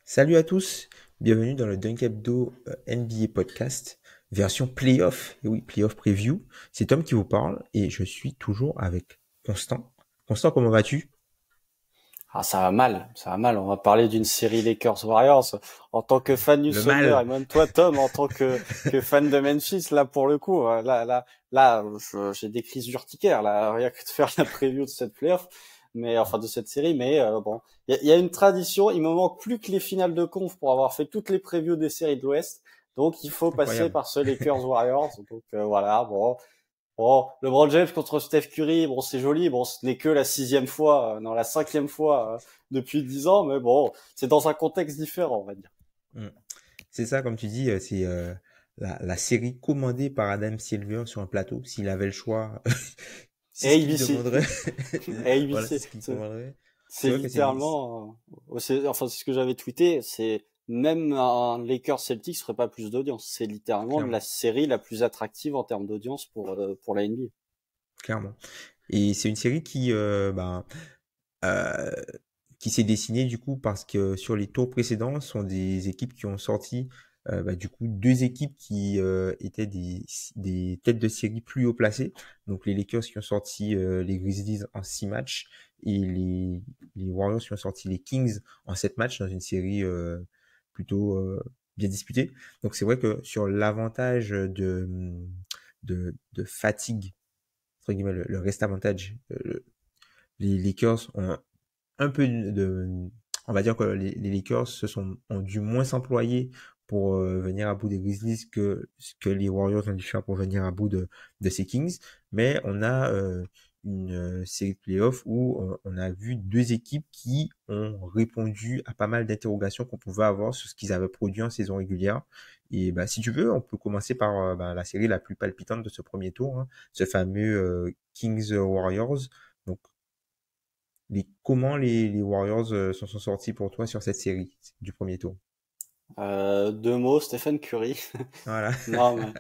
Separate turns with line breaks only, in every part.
Salut à tous, bienvenue dans le Dunk Hebdo NBA Podcast, version playoff. Et oui, playoff preview. C'est Tom qui vous parle et je suis toujours avec Constant. Constant, comment vas-tu?
Ah, ça va mal, ça va mal. On va parler d'une série Lakers-Warriors. En tant que fan du
Le
Thunder,
mal.
et même toi, Tom, en tant que fan de Memphis, là, pour le coup, là, j'ai des crises urticaires, là, rien que de faire la preview de cette playoff, mais, enfin, de cette série, mais, bon. Il y a une tradition, il me manque plus que les finales de conf pour avoir fait toutes les previews des séries de l'Ouest. Donc, il faut passer
Incroyable.
par ce Lakers-Warriors. Donc, voilà, bon. Bon, LeBron James contre Steph Curry, bon, c'est joli. Bon, ce n'est que la sixième fois, non, la cinquième fois depuis 10 ans, mais bon, c'est dans un contexte différent, on va dire.
Mm. C'est ça, comme tu dis, c'est la série commandée par Adam Silver sur un plateau. S'il avait le choix, c'est
Et
ce qu'il
ABC,
demanderait.
et
Voilà, c'est
ABC,
ce qu'il commanderait.
c'est
C'est vrai que
littéralement, enfin, c'est ce que j'avais tweeté, c'est même un Lakers Celtics ferait pas plus d'audience. C'est littéralement la
clairement,
série la plus attractive en termes d'audience pour la NBA.
clairement. Et c'est une série euh, qui s'est dessiné du coup parce que sur les tours précédents ce sont des équipes qui ont sorti du coup deux équipes qui étaient des têtes de série plus haut placées. Donc les Lakers qui ont sorti les Grizzlies en 6 matchs et les Warriors qui ont sorti les Kings en 7 matchs dans une série plutôt bien disputée. Donc c'est vrai que sur l'avantage de fatigue, entre guillemets, le reste avantage, les Lakers ont un peu on va dire que les Lakers ont dû moins s'employer pour venir à bout des Grizzlies que ce que les Warriors ont dû faire pour venir à bout de ces Kings. Mais on a une série de playoffs où on a vu deux équipes qui ont répondu à pas mal d'interrogations qu'on pouvait avoir sur ce qu'ils avaient produit en saison régulière. Et bah, si tu veux, on peut commencer par la série la plus palpitante de ce premier tour, hein, ce fameux Kings Warriors. Donc comment les Warriors sont sortis pour toi sur cette série du premier tour?
Deux mots, Stephen Curry.
Voilà.
Non, mais,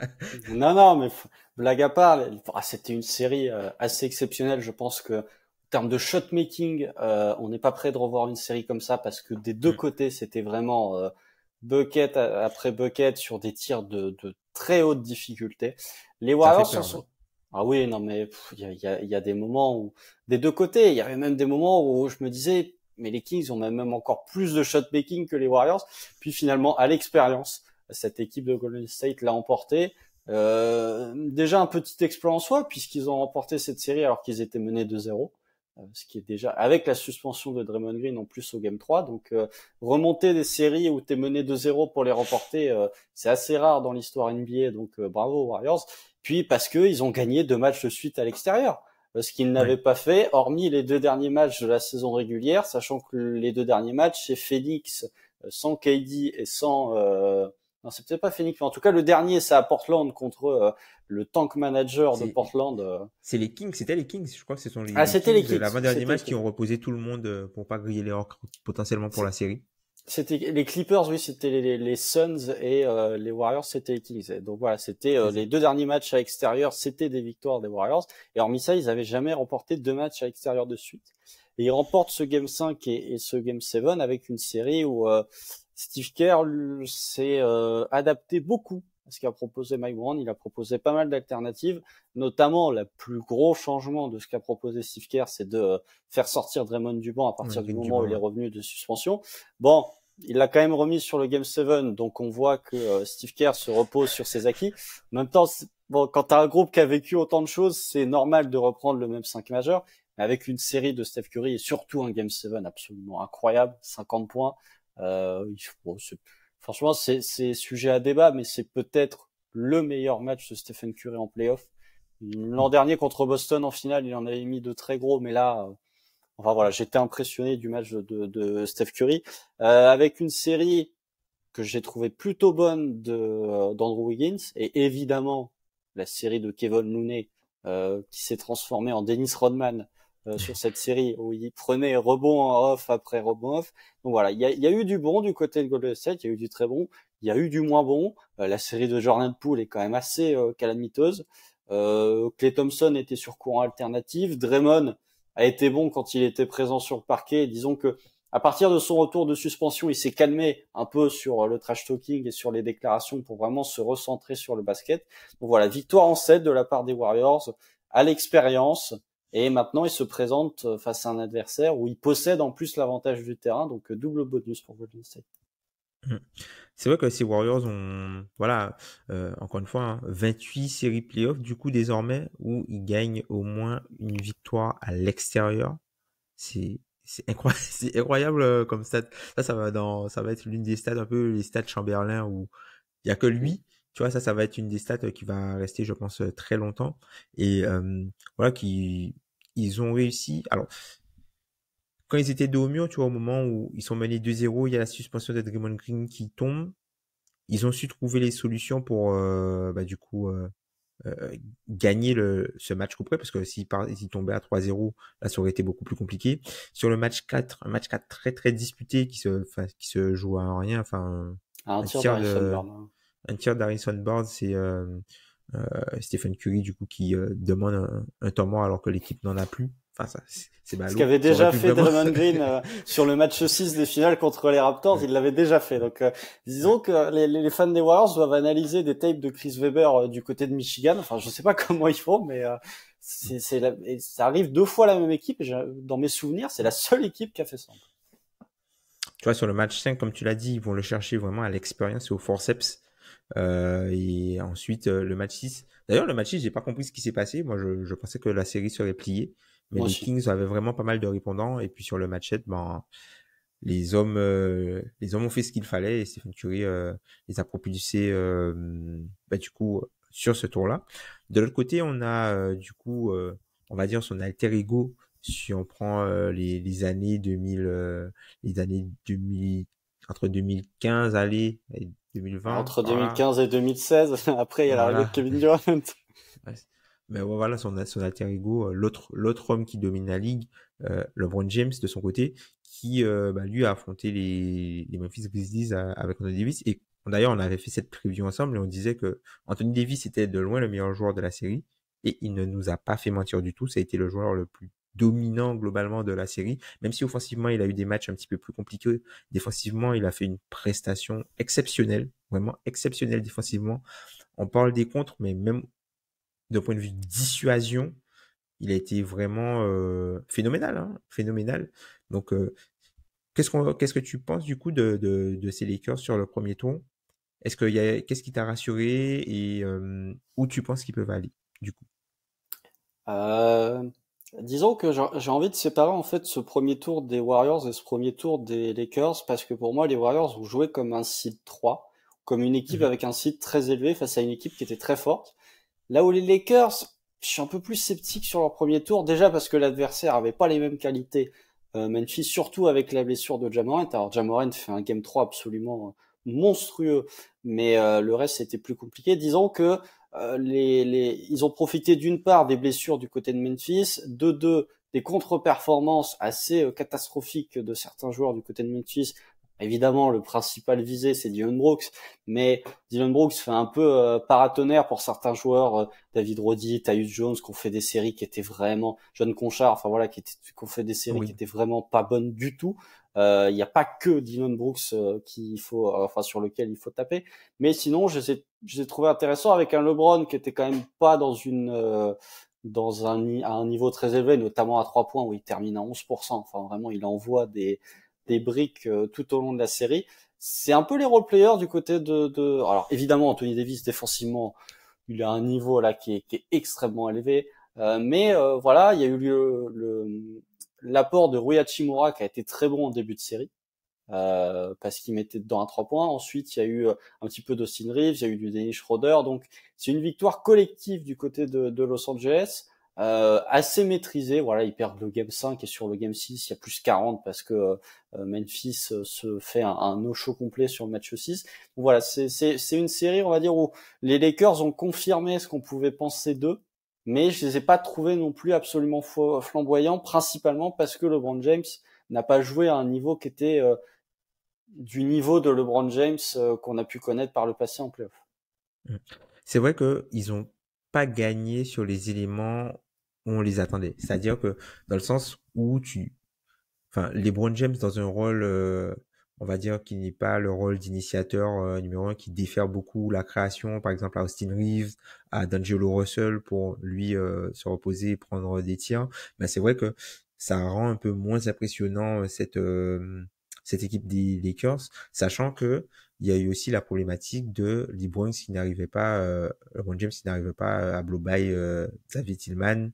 non, mais blague à part, c'était une série assez exceptionnelle. Je pense que en termes de shot making, on n'est pas prêt de revoir une série comme ça parce que des deux
Mm.
côtés, c'était vraiment bucket après bucket sur des tirs de très haute difficulté. Les
Ça fait
Warriors
peur, même.
ah oui, non, mais il y a des moments où des deux côtés, il y avait même des moments où je me disais, mais les Kings ont même encore plus de shot making que les Warriors. Puis finalement, à l'expérience cette équipe de Golden State l'a emporté. Déjà un petit exploit en soi, puisqu'ils ont remporté cette série alors qu'ils étaient menés 2-0. Ce qui est déjà avec la suspension de Draymond Green en plus au Game 3. Donc remonter des séries où t'es mené 2-0 pour les remporter, c'est assez rare dans l'histoire NBA. Donc bravo aux Warriors. Puis parce que ils ont gagné 2 matchs de suite à l'extérieur. Ce qu'ils n'avaient
Ouais.
pas fait, hormis les 2 derniers matchs de la saison régulière, sachant que les 2 derniers matchs, c'est Phoenix sans KD et sans non, c'est peut-être pas Phoenix, mais en tout cas le dernier, c'est à Portland contre le tank manager de
C'est,
Portland.
c'est les Kings, c'était les Kings. Je crois que ce sont
Ah,
les
c'était les
Kings de
Kings,
l'avant-dernier match qui ont reposé tout le monde pour pas griller les Hawks potentiellement pour la série.
c'était les Clippers, oui, c'était les Suns et les Warriors, c'était les Kings. Et donc voilà, c'était
C'est ça.
les 2 derniers matchs à l'extérieur, c'était des victoires des Warriors. Et hormis ça, ils avaient jamais remporté 2 matchs à l'extérieur de suite. Et ils remportent ce Game 5 et ce Game 7 avec une série où Steve Kerr s'est adapté beaucoup à ce qu'a proposé Mike Brown. Il a proposé pas mal d'alternatives, notamment le plus gros changement de ce qu'a proposé Steve Kerr, c'est de faire sortir Draymond du banc à
Ouais,
partir du
Green
moment où
Duban,
il est
ouais.
revenu de suspension. Bon, il l'a quand même remis sur le Game 7, donc on voit que Steve Kerr se repose sur ses acquis. En même temps, bon, quand t'as un groupe qui a vécu autant de choses, c'est normal de reprendre le même 5 majeur. Mais avec une série de Steph Curry et surtout un Game 7 absolument incroyable, 50 points, bon, franchement, c'est sujet à débat, mais c'est peut-être le meilleur match de Stephen Curry en playoff. L'an dernier contre Boston en finale, il en avait mis de très gros, mais là, enfin voilà, j'étais impressionné du match de Steph Curry, avec une série que j'ai trouvé plutôt bonne d'Andrew Wiggins et évidemment la série de Kevon Looney qui s'est transformée en Dennis Rodman sur cette série où il prenait rebond en off après rebond off. Donc voilà, il y a eu du bon du côté de Golden State, il y a eu du très bon, il y a eu du moins bon. La série de Jordan Poole est quand même assez calamiteuse. Klay Thompson était sur courant alternatif, Draymond a été bon quand il était présent sur le parquet. Disons que À partir de son retour de suspension, il s'est calmé un peu sur le trash talking et sur les déclarations pour vraiment se recentrer sur le basket. Donc voilà, victoire en 7 de la part des Warriors, à l'expérience. Et maintenant, il se présente face à un adversaire où il possède en plus l'avantage du terrain. Donc double bonus pour Golden State.
Mm. C'est vrai que ces Warriors ont, voilà, encore une fois, hein, 28 séries playoffs, du coup, désormais, où ils gagnent au moins une victoire à l'extérieur. C'est incroyable, c'est incroyable comme stat. Ça va être l'une des stats, un peu les stats Chamberlain où il y a que lui. Tu vois, ça va être une des stats qui va rester, je pense, très longtemps. Et voilà, ils ont réussi. Alors, quand ils étaient dos au mur, tu vois, au moment où ils sont menés 2-0, il y a la suspension de Draymond Green qui tombe. Ils ont su trouver les solutions pour, du coup, gagner ce match coup près, parce que s'ils tombaient à 3-0, là, ça aurait été beaucoup plus compliqué. Sur le match 4, un match 4 très, très disputé qui se joue à rien, enfin,
À un
un
tir
tir
d'Harrison
de,
Barnes.
un tir d'Harrison Barnes, c'est Stephen Curry, du coup, qui demande un temps mort alors que l'équipe n'en a plus. Enfin, ça, c'est
Ce
ballot.
qu'avait
Ça aurait
déjà
pu
fait
vraiment.
Draymond Green sur le match 6 des finales contre les Raptors,
Ouais,
il l'avait déjà fait. Donc
ouais.
disons que les fans des Warriors doivent analyser des tapes de Chris Webber du côté de Michigan. Enfin, je sais pas comment ils font, mais et ça arrive 2 fois la même équipe. Dans mes souvenirs, c'est la seule équipe qui a fait ça.
Tu vois, sur le match 5, comme tu l'as dit, ils vont le chercher vraiment à l'expérience et au forceps. Et ensuite, le match 6. D'ailleurs, le match 6, j'ai pas compris ce qui s'est passé. Moi, je pensais que la série serait pliée. Mais
Moi
les
aussi.
Kings avaient vraiment pas mal de répondants. Et puis sur le match 7, ben, les hommes ont fait ce qu'il fallait. Et Stephen Curry les a propulsés, du coup, sur ce tour-là. De l'autre côté, on a, on va dire son alter ego. Si on prend les années 2000, les années 2000, entre 2015, allez, et 2020,
Entre
voilà.
2015 et 2016, après il y a l'arrivée de
Voilà.
Kevin Durant.
Ouais. Mais ouais, voilà, son alter ego, l'autre homme qui domine la ligue, LeBron James de son côté, qui lui a affronté les Memphis Grizzlies avec Anthony Davis. Et d'ailleurs, on avait fait cette preview ensemble et on disait que Anthony Davis était de loin le meilleur joueur de la série et il ne nous a pas fait mentir du tout. Ça a été le joueur le plus dominant globalement de la série, même si offensivement il a eu des matchs un petit peu plus compliqués. Défensivement, il a fait une prestation exceptionnelle, vraiment exceptionnelle défensivement. On parle des contres, mais même d'un point de vue dissuasion, il a été vraiment phénoménal, hein, phénoménal. Donc, qu'est-ce que tu penses du coup de ces Lakers sur le premier tour? Qu'est-ce qui t'a rassuré et où tu penses qu'ils peuvent aller du coup?
Euh, Disons que j'ai envie de séparer en fait ce premier tour des Warriors et ce premier tour des Lakers parce que pour moi les Warriors ont joué comme un seed 3, comme une équipe
Mhm.
avec un seed très élevé face à une équipe qui était très forte. Là où les Lakers, je suis un peu plus sceptique sur leur premier tour, déjà parce que l'adversaire avait pas les mêmes qualités. Memphis, surtout avec la blessure de Ja Morant. Alors Ja Morant fait un game 3 absolument monstrueux, mais le reste c'était plus compliqué. Disons que ils ont profité d'une part des blessures du côté de Memphis, de deux des contre-performances assez catastrophiques de certains joueurs du côté de Memphis. Évidemment, le principal visé c'est Dillon Brooks, mais Dillon Brooks fait un peu paratonnerre pour certains joueurs, David Roddy, Tyus Jones, qui ont fait des séries qui étaient vraiment, John Conchar, enfin voilà, qui ont fait des séries qui
Oui.
étaient vraiment pas bonnes du tout. Il n'y a pas que Dillon Brooks qu'il faut, enfin sur lequel il faut taper. Mais sinon, je les ai trouvés intéressants avec un LeBron qui était quand même pas dans à un niveau très élevé, notamment à 3 points où il termine à 11%. Enfin vraiment, il envoie des briques tout au long de la série. C'est un peu les role players du côté alors évidemment Anthony Davis défensivement, il a un niveau là qui est extrêmement élevé. Mais voilà, il y a eu l'apport de Rui Hachimura qui a été très bon en début de série. Parce qu'il mettait dedans à 3 points. Ensuite, il y a eu un petit peu d'Austin Reeves, il y a eu du Dennis Schroeder. Donc, c'est une victoire collective du côté de Los Angeles, assez maîtrisée. Voilà, ils perdent le game 5 et sur le game 6, il y a plus 40 parce que Memphis se fait un no-show complet sur le match 6. Donc voilà, c'est une série, on va dire, où les Lakers ont confirmé ce qu'on pouvait penser d'eux. Mais je les ai pas trouvés non plus absolument flamboyants, principalement parce que LeBron James n'a pas joué à un niveau qui était du niveau de LeBron James qu'on a pu connaître par le passé en playoff.
Mm. C'est vrai que ils ont pas gagné sur les éléments où on les attendait. C'est-à-dire que dans le sens où enfin, LeBron James dans un rôle, on va dire, qui n'est pas le rôle d'initiateur numéro un, qui diffère beaucoup la création, par exemple à Austin Reeves, à D'Angelo Russell pour lui se reposer et prendre des tirs. Mais c'est vrai que ça rend un peu moins impressionnant cette équipe des Lakers, sachant que il y a eu aussi la problématique de LeBron James qui n'arrivait pas à blow by Xavier Tillman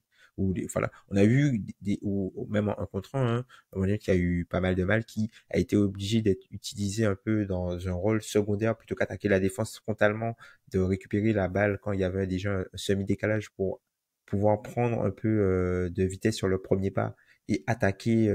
voilà, on a vu ou même en contre un, hein, qui a eu pas mal de mal, qui a été obligé d'être utilisé un peu dans un rôle secondaire plutôt qu'attaquer la défense frontalement, de récupérer la balle quand il y avait déjà un semi-décalage pour pouvoir prendre un peu de vitesse sur le premier pas et attaquer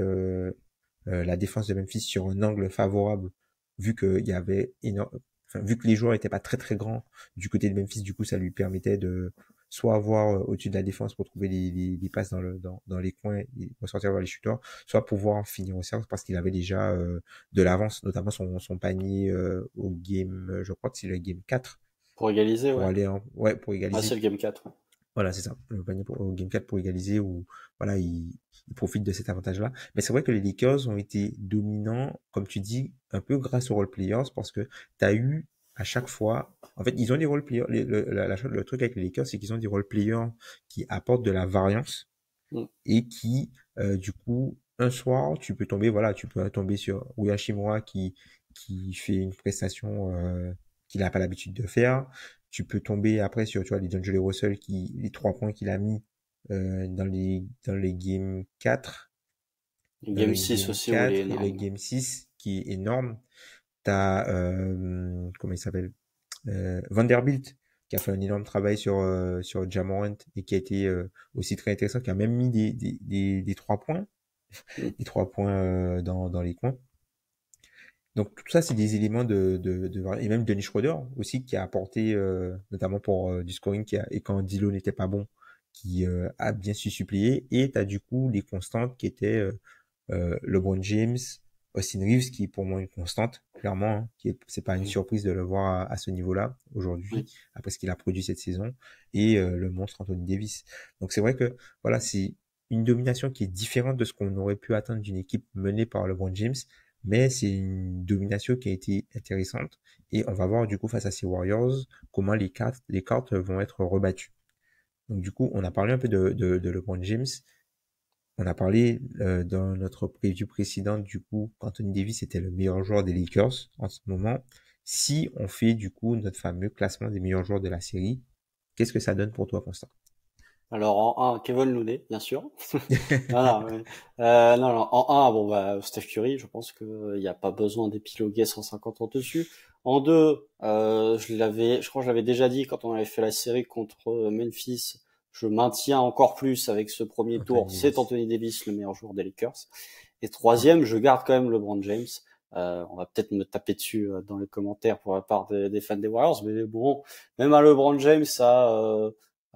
la défense de Memphis sur un angle favorable, vu qu'il y avait enfin, vu que les joueurs étaient pas très très grands du côté de Memphis, du coup ça lui permettait de soit avoir au-dessus de la défense pour trouver les passes dans les coins et ressortir vers les shooters, soit pouvoir finir au cercle parce qu'il avait déjà de l'avance, notamment son panier au game, je crois que c'est le game 4
Pour égaliser,
pour
ouais.
aller pour
Ah, c'est
égaliser.
le Game 4. Ouais.
Voilà, c'est ça. Le panier au Game 4 pour égaliser ou voilà, il profite de cet avantage-là. Mais c'est vrai que les Lakers ont été dominants, comme tu dis, un peu grâce aux role players parce que tu as eu à chaque fois, en fait, ils ont des role players. Le truc avec les Lakers, c'est qu'ils ont des role players qui apportent de la variance
Mm.
et qui, du coup, un soir, tu peux tomber, voilà, tu peux tomber sur Rui Hachimura qui fait une prestation qu'il n'a pas l'habitude de faire. Tu peux tomber après sur, tu vois, les D'Angelo Russell les 3 points qu'il a mis dans les game 4,
Le
dans le
Game 6
game
aussi, où il est
4 et le
énorme.
game 6 qui est énorme. T'as, comment il s'appelle? Vanderbilt qui a fait un énorme travail sur Ja Morant et qui a été aussi très intéressant, qui a même mis des 3 points,
Mm.
des 3 points dans les coins. Donc tout ça, c'est des éléments et même Dennis Schroeder aussi qui a apporté notamment pour du scoring et quand Dilo n'était pas bon, qui a bien su suppléer. Et t'as du coup les constantes qui étaient LeBron James, Austin Reeves qui est pour moi une constante clairement, hein, c'est pas une
Oui.
surprise de le voir à ce niveau-là aujourd'hui
Oui.
après ce qu'il a produit cette saison et le monstre Anthony Davis. Donc c'est vrai que voilà, c'est une domination qui est différente de ce qu'on aurait pu attendre d'une équipe menée par LeBron James, mais c'est une domination qui a été intéressante et on va voir du coup face à ces Warriors comment les cartes vont être rebattues. Donc du coup, on a parlé un peu de LeBron James, on a parlé dans notre preview précédente du coup qu'Anthony Davis était le meilleur joueur des Lakers en ce moment. Si on fait du coup notre fameux classement des meilleurs joueurs de la série, qu'est-ce que ça donne pour toi, Constant?
Alors en 1, Kevin Looney, bien sûr. Non, non, ouais. Non, non, en 1, bon bah Steph Curry, je pense que y a pas besoin d'épiloguer 150 ans dessus. En 2, je crois que je l'avais déjà dit quand on avait fait la série contre Memphis. Je maintiens encore plus avec ce premier
Anthony
tour, c'est
Davis.
Anthony Davis le meilleur joueur des Lakers. Et
Ouais.
troisième, je garde quand même LeBron James. On va peut-être me taper dessus dans les commentaires pour la part des fans des Warriors, mais bon, même un LeBron James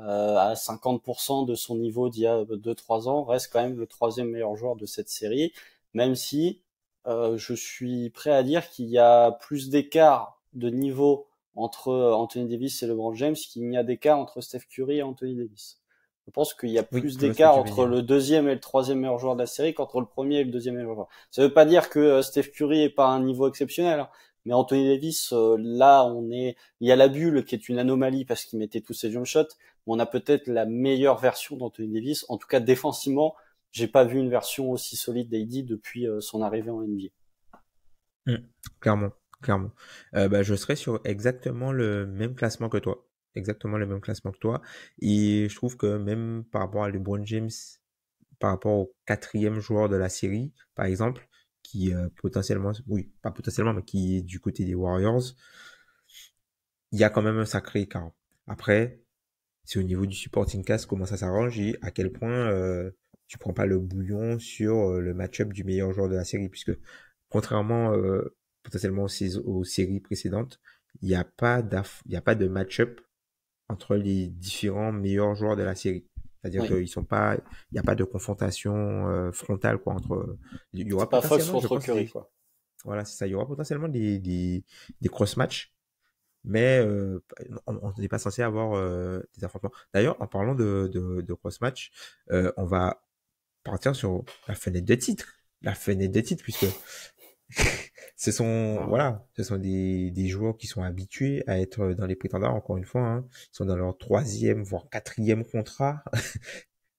à 50% de son niveau d'il y a 2-3 ans, reste quand même le troisième meilleur joueur de cette série, même si je suis prêt à dire qu'il y a plus d'écart de niveau entre Anthony Davis et LeBron James qu'il n'y a d'écart entre Steph Curry et Anthony Davis. Je pense qu'il y a
Oui,
plus
je vois ce que
d'écart
tu veux
entre
dire.
le deuxième et le troisième meilleur joueur de la série qu'entre le premier et le deuxième meilleur joueur. Ça veut pas dire que Steph Curry est pas à un niveau exceptionnel, hein, mais Anthony Davis, là, il y a la bulle qui est une anomalie parce qu'il mettait tous ses jump shots. On a peut-être la meilleure version d'Anthony Davis. En tout cas, défensivement, j'ai pas vu une version aussi solide d'AD depuis son arrivée en NBA.
Mm. Clairement, clairement. Bah, je serais sur exactement le même classement que toi. Exactement le même classement que toi. Et je trouve que même par rapport à LeBron James, par rapport au quatrième joueur de la série, par exemple, qui potentiellement, oui, pas potentiellement, mais qui est du côté des Warriors, il y a quand même un sacré écart. Après, c'est au niveau du supporting cast comment ça s'arrange et à quel point tu prends pas le bouillon sur le match-up du meilleur joueur de la série, puisque contrairement potentiellement aux séries précédentes, il y a pas de match-up entre les différents meilleurs joueurs de la série. C'est-à-dire
Oui,
qu'ils sont pas, il n'y a pas de confrontation frontale quoi entre. Il y
c'est
aura
pas Fox
potentiellement, je
contre
pense,
Curry, quoi.
voilà, c'est ça. Il y aura potentiellement des cross-matchs, mais on n'est pas censé avoir des affrontements. D'ailleurs, en parlant de cross-match, on va partir sur la fenêtre de titre. la fenêtre de titre, puisque ce sont des joueurs qui sont habitués à être dans les prétendants, encore une fois, hein. Ils sont dans leur troisième, voire quatrième contrat.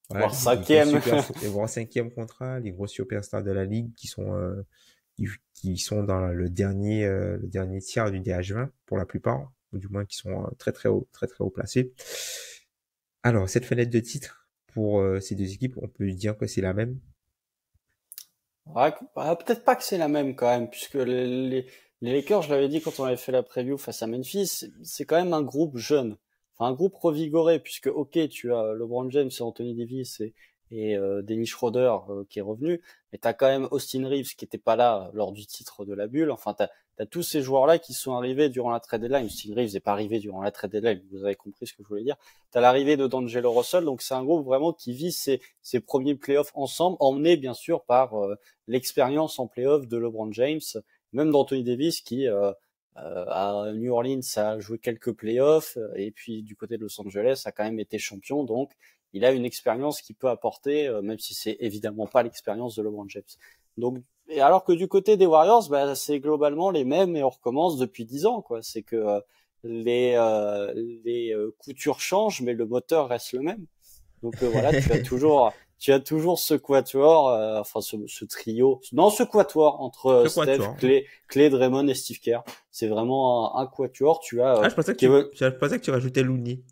Voilà,
voire
les gros
cinquième.
super, voire cinquième contrat, les gros superstars de la ligue qui sont dans le dernier tiers du DH20 pour la plupart, ou du moins qui sont très très haut placés. Alors, cette fenêtre de titre pour ces deux équipes, on peut dire que c'est la même.
Ouais, peut-être pas que c'est la même quand même, puisque les Lakers, je l'avais dit quand on avait fait la preview face à Memphis, c'est quand même un groupe jeune, enfin un groupe revigoré, puisque ok, tu as LeBron James et Anthony Davis et Dennis Schroeder qui est revenu, mais t'as quand même Austin Reeves qui était pas là lors du titre de la bulle. Enfin, t'as tous ces joueurs-là qui sont arrivés durant la trade deadline. Austin Reeves n'est pas arrivé durant la trade deadline, vous avez compris ce que je voulais dire. T'as l'arrivée de D'Angelo Russell, donc c'est un groupe vraiment qui vit ses premiers playoffs ensemble, emmené bien sûr par l'expérience en playoff de LeBron James, même d'Anthony Davis qui à New Orleans a joué quelques playoffs et puis du côté de Los Angeles a quand même été champion, donc il a une expérience qui peut apporter, même si c'est évidemment pas l'expérience de LeBron James. Donc, et alors que du côté des Warriors, bah, c'est globalement les mêmes et on recommence depuis 10 ans, quoi. C'est que les coutures changent, mais le moteur reste le même. Donc voilà, tu as toujours ce quatuor, enfin ce trio, non ce quatuor entre
C'est quoi, tu
Steph,
vois?
Clay, Draymond et Steve Kerr. C'est vraiment un quatuor. Tu as
Ah,
Kevin,
je pensais que tu rajoutais Looney.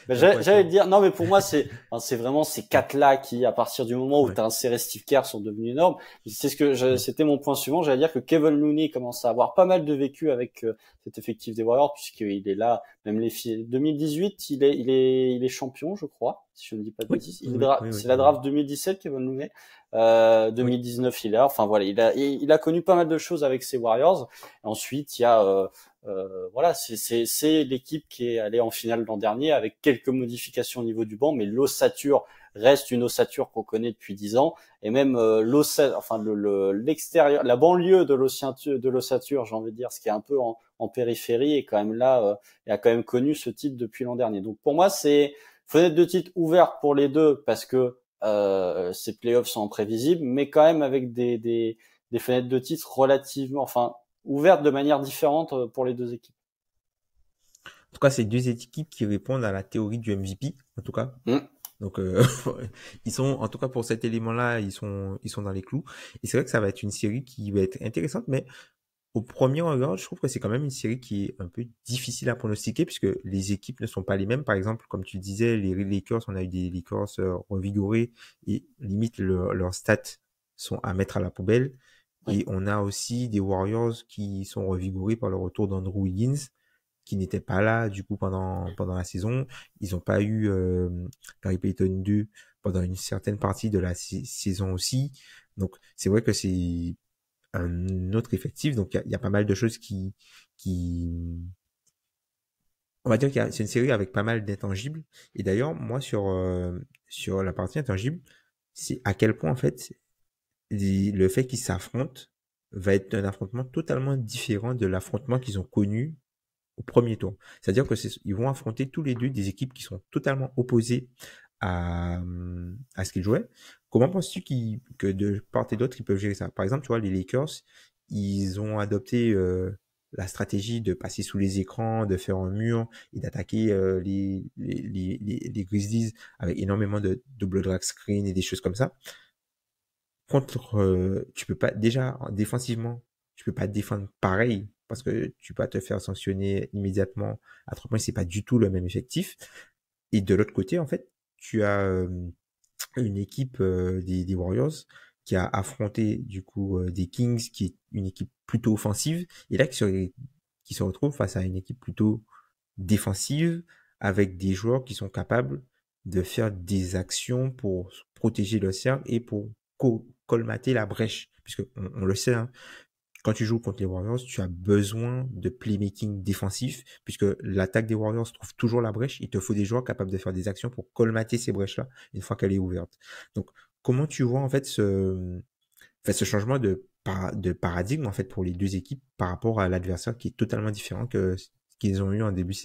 ben,
Dans quoi, tu
j'allais
vois?
te dire, non, mais pour moi, c'est vraiment ces quatre-là qui, à partir du moment où
Ouais.
tu as inséré Steve Kerr, sont devenus énormes.
Ouais.
C'était mon point suivant. J'allais dire que Kevin Looney commence à avoir pas mal de vécu avec cet effectif des Warriors, puisqu'il est là, même les filles. 2018, il est champion, je crois, si je ne dis pas de
Oui,
bêtises.
oui, oui, oui,
C'est
oui,
la
oui.
draft 2017, Kevin Looney.
Oui.
2019, il est là. Enfin voilà, il a connu pas mal de choses avec ses Warriors. Et ensuite, il y a voilà, c'est l'équipe qui est allée en finale l'an dernier avec quelques modifications au niveau du banc, mais l'ossature reste une ossature qu'on connaît depuis 10 ans, et même enfin l'extérieur, la banlieue de l'ossature, j'ai envie de dire, ce qui est un peu en périphérie, est quand même là, et a quand même connu ce titre depuis l'an dernier. Donc pour moi, c'est fenêtre de titre ouverte pour les deux parce que ces playoffs sont imprévisibles, mais quand même avec des fenêtres de titre relativement, enfin ouvertes de manière différente pour les deux équipes.
En tout cas, c'est deux équipes qui répondent à la théorie du MVP, en tout cas.
Mm.
Donc, ils sont, en tout cas pour cet élément-là, ils sont dans les clous. Et c'est vrai que ça va être une série qui va être intéressante, mais au premier regard, je trouve que c'est quand même une série qui est un peu difficile à pronostiquer puisque les équipes ne sont pas les mêmes. Par exemple, comme tu disais, les Lakers, on a eu des Lakers revigorés et limite leurs stats sont à mettre à la poubelle.
Oui.
Et on a aussi des Warriors qui sont revigorés par le retour d'Andrew Wiggins qui n'était pas là du coup pendant la saison. Ils n'ont pas eu Gary Payton 2 pendant une certaine partie de la saison aussi. Donc c'est vrai que c'est un autre effectif. Donc il y a pas mal de choses qui on va dire c'est une série avec pas mal d'intangibles. Et d'ailleurs moi sur la partie intangible, c'est à quel point en fait le fait qu'ils s'affrontent va être un affrontement totalement différent de l'affrontement qu'ils ont connu au premier tour. C'est-à-dire que ils vont affronter tous les deux des équipes qui sont totalement opposées à ce qu'ils jouaient. Comment penses-tu que de part et d'autre, ils peuvent gérer ça? Par exemple, tu vois, les Lakers, ils ont adopté la stratégie de passer sous les écrans, de faire un mur et d'attaquer les Grizzlies avec énormément de double drag screen et des choses comme ça. Contre, tu peux pas, déjà, défensivement, tu peux pas défendre pareil parce que tu vas te faire sanctionner immédiatement à 3 points, c'est pas du tout le même effectif. Et de l'autre côté, en fait, tu as une équipe des Warriors qui a affronté du coup des Kings, qui est une équipe plutôt offensive, et là qui se retrouve face à une équipe plutôt défensive avec des joueurs qui sont capables de faire des actions pour protéger le cercle et pour colmater la brèche, puisque on le sait, hein, quand tu joues contre les Warriors, tu as besoin de playmaking défensif, puisque l'attaque des Warriors trouve toujours la brèche. Il te faut des joueurs capables de faire des actions pour colmater ces brèches-là une fois qu'elle est ouverte. Donc, comment tu vois en fait ce changement de paradigme en fait pour les deux équipes par rapport à l'adversaire qui est totalement différent que ce qu'ils ont eu en début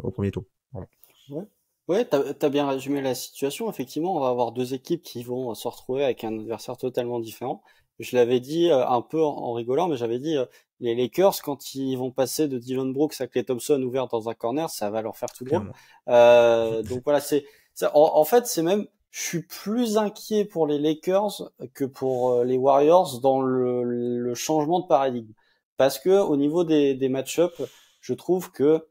au premier tour. Pardon.
Ouais. Ouais, t'as bien résumé la situation. Effectivement, on va avoir deux équipes qui vont se retrouver avec un adversaire totalement différent. Je l'avais dit un peu en rigolant, mais j'avais dit les Lakers, quand ils vont passer de Dylan Brooks à Klay Thompson ouvert dans un corner, ça va leur faire tout drôle.
clairement.
Donc voilà, en fait, c'est même, je suis plus inquiet pour les Lakers que pour les Warriors dans le changement de paradigme. Parce que au niveau des match-ups, je trouve que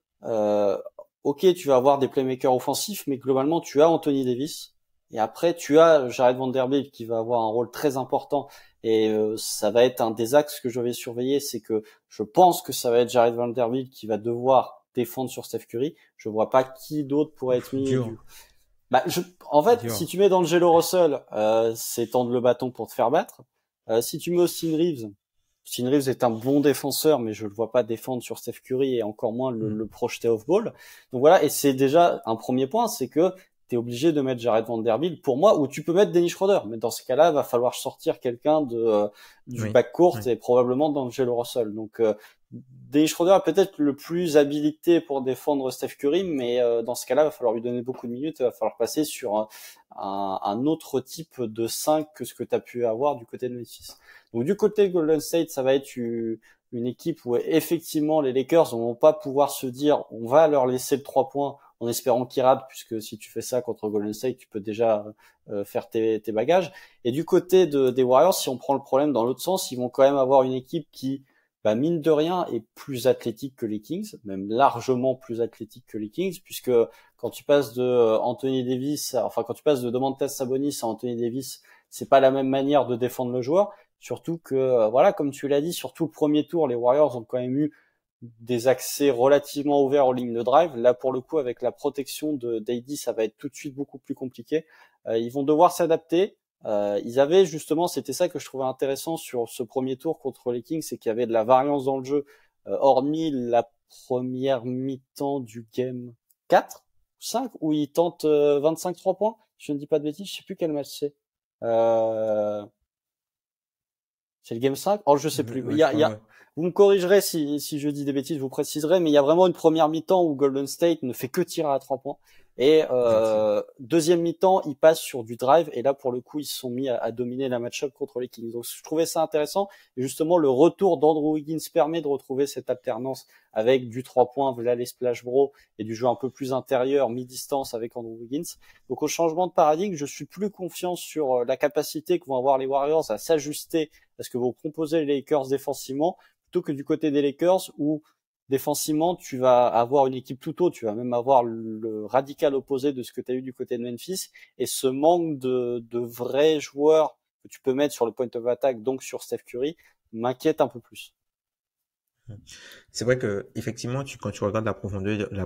ok, tu vas avoir des playmakers offensifs, mais globalement, tu as Anthony Davis. Et après, tu as Jared Vanderbilt qui va avoir un rôle très important. Et ça va être un des axes que je vais surveiller, c'est que je pense que ça va être Jared Vanderbilt qui va devoir défendre sur Steph Curry. Je vois pas qui d'autre pourrait être mis
Dur,
du. Bah, en fait,
dur.
si tu mets D'Angelo Russell, c'est tendre le bâton pour te faire battre. Si tu mets Austin Reeves est un bon défenseur, mais je le vois pas défendre sur Steph Curry et encore moins
Hmm.
le projeter off-ball. Donc voilà, et c'est déjà un premier point, c'est que tu es obligé de mettre Jared Vanderbilt pour moi, ou tu peux mettre Dennis Schroeder, mais dans ce cas-là, va falloir sortir quelqu'un du
Oui,
backcourt
oui.
et probablement d'Angelo Russell. Donc Dennis Schroeder est peut-être le plus habilité pour défendre Steph Curry, mais dans ce cas-là, il va falloir lui donner beaucoup de minutes, il va falloir passer sur un autre type de 5 que ce que tu as pu avoir du côté de Memphis. Donc du côté de Golden State, ça va être une équipe où effectivement les Lakers ne vont pas pouvoir se dire on va leur laisser le 3 points en espérant qu'ils ratent, puisque si tu fais ça contre Golden State, tu peux déjà faire tes bagages. Et du côté des Warriors, si on prend le problème dans l'autre sens, ils vont quand même avoir une équipe qui bah, mine de rien, est plus athlétique que les Kings, même largement plus athlétique que les Kings, puisque quand tu passes de Anthony Davis, enfin quand tu passes de Domantas Sabonis à Anthony Davis, c'est pas la même manière de défendre le joueur. Surtout que, voilà, comme tu l'as dit, surtout le premier tour, les Warriors ont quand même eu des accès relativement ouverts aux lignes de drive. Là, pour le coup, avec la protection de d'AD, ça va être tout de suite beaucoup plus compliqué. Ils vont devoir s'adapter. Ils avaient justement, c'était ça que je trouvais intéressant sur ce premier tour contre les Kings, c'est qu'il y avait de la variance dans le jeu, hormis la première mi-temps du game 4 ou 5, où ils tentent 25 3 points. Je ne dis pas de bêtises, je sais plus quel match c'est. Euh, c'est le game 5. Oh, je sais plus.
Ouais, je crois, ouais.
Vous me corrigerez si je dis des bêtises, vous préciserez, mais il y a vraiment une première mi-temps où Golden State ne fait que tirer à 3 points. Et
Effectivement.
deuxième mi-temps, ils passent sur du drive. Et là, pour le coup, ils se sont mis à dominer la match-up contre les Kings. Donc, je trouvais ça intéressant. Et justement, le retour d'Andrew Wiggins permet de retrouver cette alternance avec du 3 points, voilà les splash bro, et du jeu un peu plus intérieur, mi-distance avec Andrew Wiggins. Donc, au changement de paradigme, je suis plus confiant sur la capacité que vont avoir les Warriors à s'ajuster à ce que vont proposer les Lakers défensivement, plutôt que du côté des Lakers où défensivement tu vas avoir une équipe tout autre, tu vas même avoir le radical opposé de ce que tu as eu du côté de Memphis, et ce manque de vrais joueurs que tu peux mettre sur le point of attack, donc sur Steph Curry, m'inquiète un peu plus.
C'est vrai que effectivement, quand tu regardes la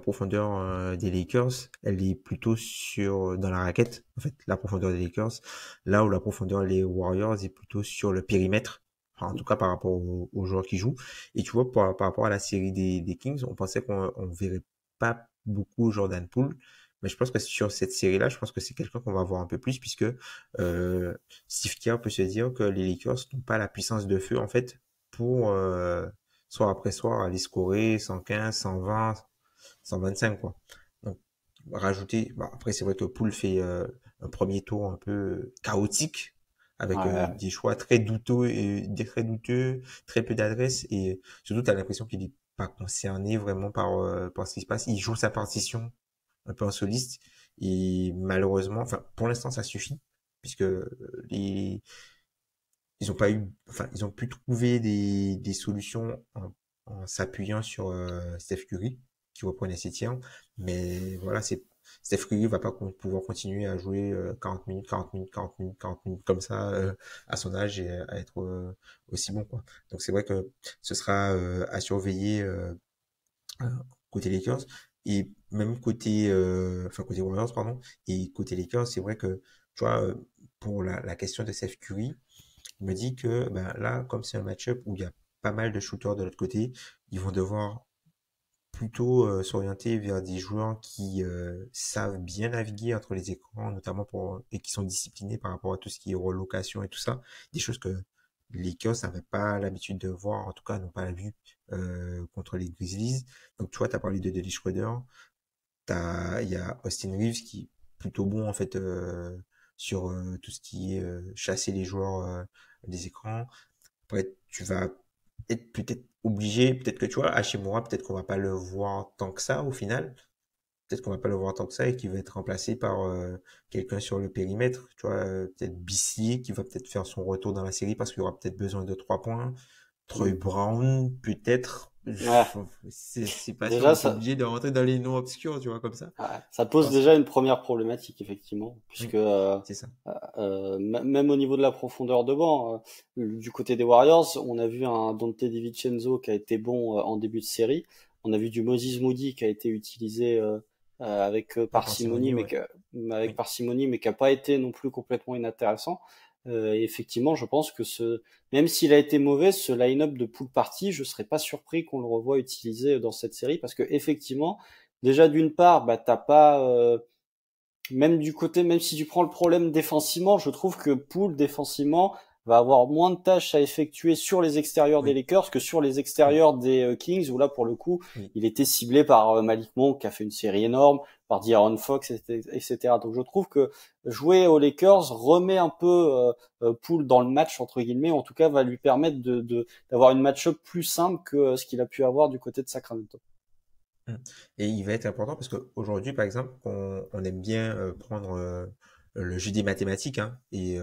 profondeur des Lakers, elle est plutôt dans la raquette. En fait, la profondeur des Lakers, là où la profondeur des Warriors est plutôt sur le périmètre. Enfin, en tout cas, par rapport aux joueurs qui jouent. Et tu vois, par rapport à la série des Kings, on pensait qu'on verrait pas beaucoup Jordan Poole. Mais je pense que sur cette série-là, je pense que c'est quelqu'un qu'on va voir un peu plus, puisque euh, Steve Kerr peut se dire que les Lakers n'ont pas la puissance de feu, en fait, pour soir après soir, aller scorer 115, 120, 125, quoi. Donc, rajouter, bah, après, c'est vrai que Poole fait un premier tour un peu chaotique, avec
Ouais,
des choix très douteux très douteux, très peu d'adresse, et surtout, tu as l'impression qu'il est pas concerné vraiment par ce qui se passe. Il joue sa partition un peu en soliste, et malheureusement, enfin, pour l'instant, ça suffit, puisque ils ont pas eu, enfin, ils ont pu trouver des solutions en s'appuyant sur Steph Curry, qui reprenait ses tirs. Mais voilà, Steph Curry va pas pouvoir continuer à jouer 40 minutes, 40 minutes, 40 minutes, 40 minutes comme ça à son âge et à être aussi bon, quoi. Donc c'est vrai que ce sera à surveiller euh, côté Lakers et même côté Warriors, pardon, et côté Lakers, c'est vrai que tu vois, pour la question de Steph Curry, je me dis que ben, là, comme c'est un match-up où il y a pas mal de shooters de l'autre côté, ils vont devoir plutôt s'orienter vers des joueurs qui savent bien naviguer entre les écrans, notamment et qui sont disciplinés par rapport à tout ce qui est relocation et tout ça, des choses que les Lakers n'avaient pas l'habitude de voir, en tout cas n'ont pas vu contre les Grizzlies. Donc tu vois, tu as parlé de Dennis Schroeder, il y a Austin Reeves qui est plutôt bon en fait sur tout ce qui est chasser les joueurs des écrans. Après, tu vas être peut-être obligé, peut-être que tu vois, Hachimura, peut-être qu'on va pas le voir tant que ça au final. Peut-être qu'on va pas le voir tant que ça et qu'il va être remplacé par quelqu'un sur le périmètre. Tu vois, peut-être Bissier qui va peut-être faire son retour dans la série parce qu'il y aura peut-être besoin de 3 points. Troy Brown, peut-être.
Ouais.
C'est pas sûr,
Déjà,
on est
ça,
obligé de rentrer dans les noms obscurs, tu vois, comme ça.
ouais, ça pose
Parce...
déjà une première problématique, effectivement, puisque
Oui, c'est ça.
même au niveau de la profondeur de banc, du côté des Warriors, on a vu un Dante DiVincenzo qui a été bon en début de série. On a vu du Moses Moody qui a été utilisé avec
Par
parcimonie,
parcimonie, ouais.
avec
Oui.
parcimonie, mais qui a pas été non plus complètement inintéressant. Et effectivement, je pense que même s'il a été mauvais, ce line-up de pool party, je serais pas surpris qu'on le revoie utilisé dans cette série, parce que effectivement, déjà d'une part, bah t'as pas même du côté, même si tu prends le problème défensivement, je trouve que Poole défensivement va avoir moins de tâches à effectuer sur les extérieurs des
Oui.
Lakers que sur les
Oui.
extérieurs des Kings, où là pour le coup
Oui.
il était ciblé par Malik Monk qui a fait une série énorme, par De'Aaron Fox, etc. Donc je trouve que jouer aux Lakers remet un peu Poole dans le match entre guillemets, en tout cas va lui permettre d'avoir une match-up plus simple que ce qu'il a pu avoir du côté de Sacramento.
Mm. Et il va être important parce qu'aujourd'hui, par exemple, on aime bien prendre le jeu des mathématiques, hein, et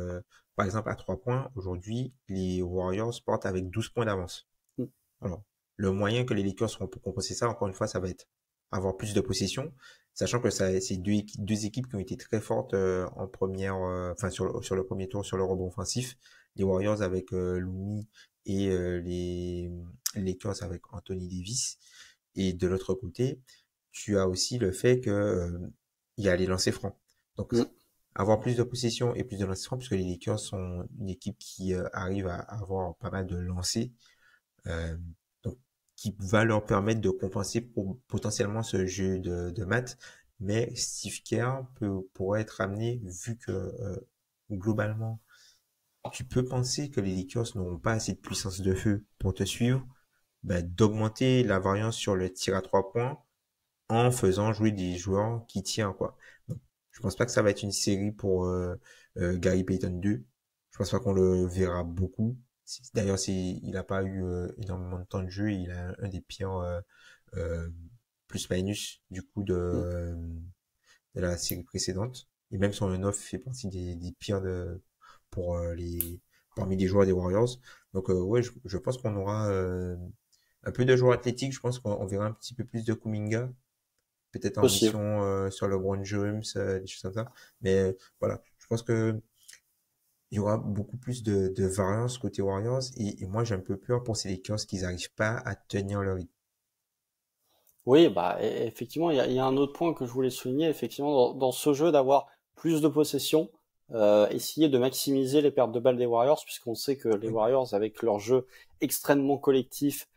par exemple, à 3 points, aujourd'hui, les Warriors portent avec 12 points d'avance.
Mm.
Alors, le moyen que les Lakers seront pour compenser ça, encore une fois, ça va être avoir plus de possession, sachant que ça, c'est deux équipes qui ont été très fortes en première, enfin sur le premier tour sur le rebond offensif. Les Warriors avec Looney et les Lakers avec Anthony Davis. Et de l'autre côté, tu as aussi le fait que il y a les lancers francs. Donc
Mm.
avoir plus de possession et plus de lancers francs, puisque les Lakers sont une équipe qui arrive à avoir pas mal de lancers, euh, donc qui va leur permettre de compenser potentiellement ce jeu de maths. Mais Steve Kerr pourrait être amené, vu que globalement, tu peux penser que les Lakers n'auront pas assez de puissance de feu pour te suivre, ben, d'augmenter la variance sur le tir à 3 points en faisant jouer des joueurs qui tirent, quoi. Donc, je pense pas que ça va être une série pour Gary Payton 2. Je pense pas qu'on le verra beaucoup. D'ailleurs, il a pas eu énormément de temps de jeu. Il a un des pires euh, plus-minus du coup
Mm.
de la série précédente. Et même son off fait partie des pires pour parmi les joueurs des Warriors. Donc ouais, je pense qu'on aura un peu de joueurs athlétiques. Je pense qu'on verra un petit peu plus de Kuminga, peut-être en
Possible.
mission sur LeBron James, des choses comme ça. Mais voilà, je pense que il y aura beaucoup plus de variance côté Warriors et moi j'ai un peu peur pour ces Lakers qu'ils n'arrivent pas à tenir leur rythme.
Oui, bah effectivement, il y a un autre point que je voulais souligner, effectivement, dans ce jeu d'avoir plus de possession, essayer de maximiser les pertes de balles des Warriors, puisqu'on sait que les
Oui,
Warriors, avec leur jeu extrêmement collectif,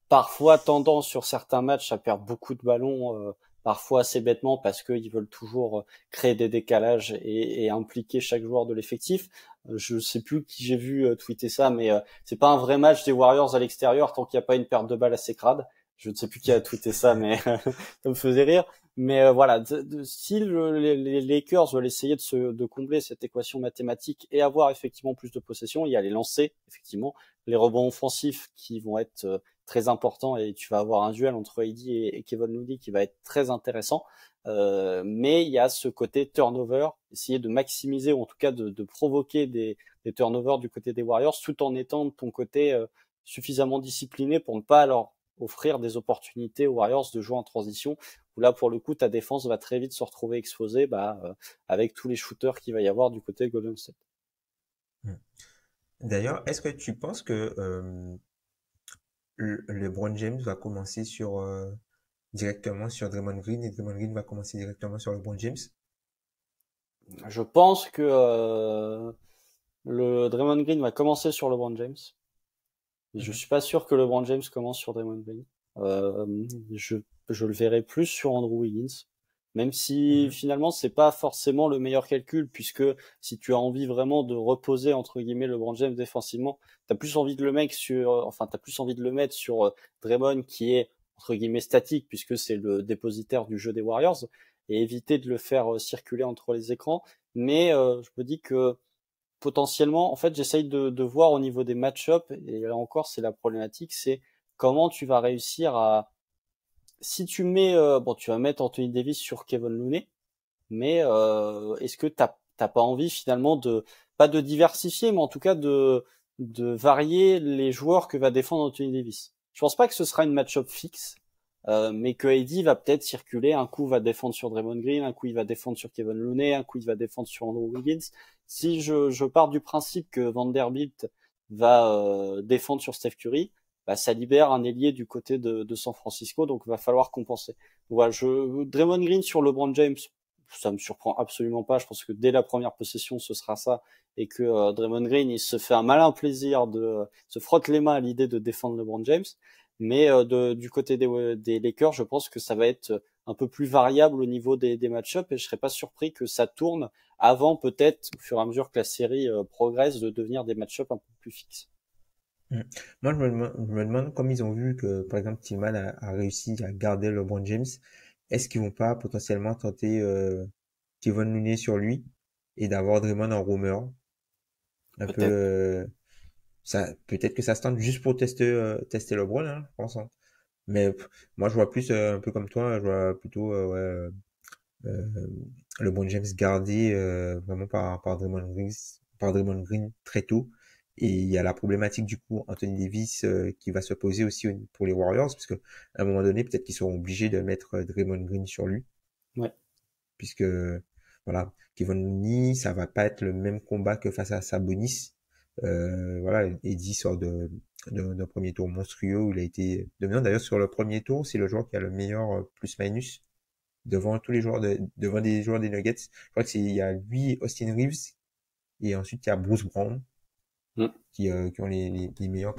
parfois tendance sur certains matchs à perdre beaucoup de ballons, parfois assez bêtement parce qu'ils veulent toujours créer des décalages et impliquer chaque joueur de l'effectif. Je sais plus qui j'ai vu tweeter ça, mais c'est pas un vrai match des Warriors à l'extérieur tant qu'il n'y a pas une perte de balle assez crade. Je ne sais plus qui a tweeté ça, mais ça me faisait rire. Mais voilà, si les Lakers veulent essayer de combler cette équation mathématique et avoir effectivement plus de possession, il y a les lancers, effectivement, les rebonds offensifs qui vont être très important et tu vas avoir un duel entre AD et Kevin Looney qui va être très intéressant. Mais il y a ce côté turnover, essayer de maximiser ou en tout cas de provoquer des turnovers du côté des Warriors tout en étant de ton côté suffisamment discipliné pour ne pas leur offrir des opportunités aux Warriors de jouer en transition où là pour le coup ta défense va très vite se retrouver exposée avec tous les shooters qu'il va y avoir du côté de Golden State.
mm. D'ailleurs, est-ce que tu penses que LeBron James va commencer directement sur Draymond Green et Draymond Green va commencer directement sur LeBron James?
Je pense que le Draymond Green va commencer sur LeBron James. Je
Mhm,
suis pas sûr que LeBron James commence sur Draymond Green. Euh, je, je le verrai plus sur Andrew Wiggins, même si
mhm.
finalement c'est pas forcément le meilleur calcul, puisque si tu as envie vraiment de reposer entre guillemets LeBron James défensivement, t'as plus envie de le mettre sur Draymond qui est entre guillemets statique puisque c'est le dépositaire du jeu des Warriors et éviter de le faire circuler entre les écrans. Mais je me dis que potentiellement, en fait, j'essaye de voir au niveau des match-up, et là encore, c'est la problématique, c'est comment tu vas réussir à, si tu mets, bon, tu vas mettre Anthony Davis sur Kevin Looney, mais est-ce que t'as pas envie finalement de, pas de diversifier, mais en tout cas de varier les joueurs que va défendre Anthony Davis. Je pense pas que ce sera une match-up fixe, mais que AD va peut-être circuler. Un coup, va défendre sur Draymond Green, un coup, il va défendre sur Kevin Looney, un coup, il va défendre sur Andrew Wiggins. Si je pars du principe que Vanderbilt va défendre sur Steph Curry, bah, ça libère un ailier du côté de San Francisco, donc il va falloir compenser. Voilà, Draymond Green sur LeBron James, ça me surprend absolument pas. Je pense que dès la première possession, ce sera ça, et que Draymond Green, il se fait un malin plaisir se frotte les mains à l'idée de défendre LeBron James. Mais du côté des Lakers, je pense que ça va être un peu plus variable au niveau des match-ups, et je serais pas surpris que ça tourne avant, peut-être, au fur et à mesure que la série progresse, de devenir des match-ups un peu plus fixes.
Mm. Moi, je me demande, comme ils ont vu que, par exemple, Tillman a réussi à garder LeBron James, est-ce qu'ils vont pas potentiellement tenter Kevin Looney sur lui et d'avoir Draymond en roamer? Un peu,
Peut-être.
ça, peut-être que ça se tente juste pour tester LeBron, hein, je pense, hein. Mais moi, je vois plus un peu comme toi, je vois plutôt euh, LeBron James gardé vraiment par Draymond Green très tôt. Et il y a la problématique du coup Anthony Davis qui va se poser aussi pour les Warriors, parce que à un moment donné, peut-être qu'ils seront obligés de mettre Draymond Green sur lui,
Ouais.
puisque voilà, Kevin Looney, ça va pas être le même combat que face à Sabonis. Voilà, Eddie sort d'un premier tour monstrueux où il a été dominant. D'ailleurs, sur le premier tour, c'est le joueur qui a le meilleur plus-minus devant tous les joueurs devant des joueurs des Nuggets. Je crois que il y a lui, Austin Reeves, et ensuite il y a Bruce Brown
Mm.
qui ont les meilleurs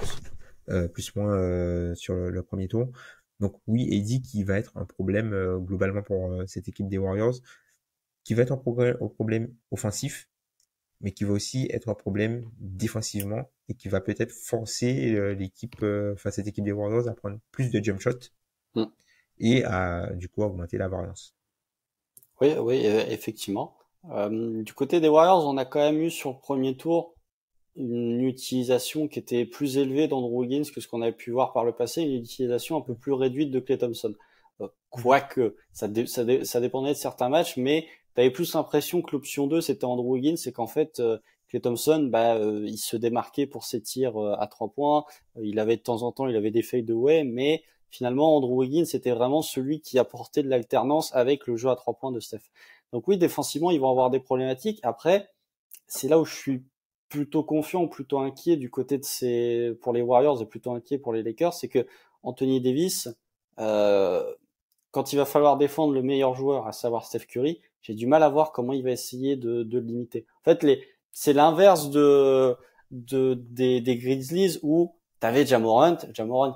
plus moins sur le premier tour. Donc oui, Eddie qui va être un problème globalement pour cette équipe des Warriors, qui va être un problème offensif, mais qui va aussi être un problème défensivement et qui va peut-être forcer l'équipe, enfin cette équipe des Warriors à prendre plus de jump shots
Mm.
et à du coup augmenter la variance.
Oui, oui, effectivement. Du côté des Warriors, on a quand même eu sur le premier tour une utilisation qui était plus élevée d'Andrew Wiggins que ce qu'on avait pu voir par le passé, une utilisation un peu plus réduite de Klay Thompson. Quoique, ça dépendait de certains matchs, mais tu avais plus l'impression que l'option 2 c'était Andrew Wiggins, c'est qu'en fait, Klay Thompson, bah, il se démarquait pour ses tirs à 3 points, il avait de temps en temps, il avait des fades away, mais finalement, Andrew Wiggins c'était vraiment celui qui apportait de l'alternance avec le jeu à 3 points de Steph. Donc oui, défensivement, ils vont avoir des problématiques. Après, c'est là où je suis plutôt confiant, plutôt inquiet du côté pour les Warriors et plutôt inquiet pour les Lakers, c'est que Anthony Davis, euh, quand il va falloir défendre le meilleur joueur, à savoir Steph Curry, j'ai du mal à voir comment il va essayer de le limiter. En fait, c'est l'inverse des Grizzlies où t'avais Ja Morant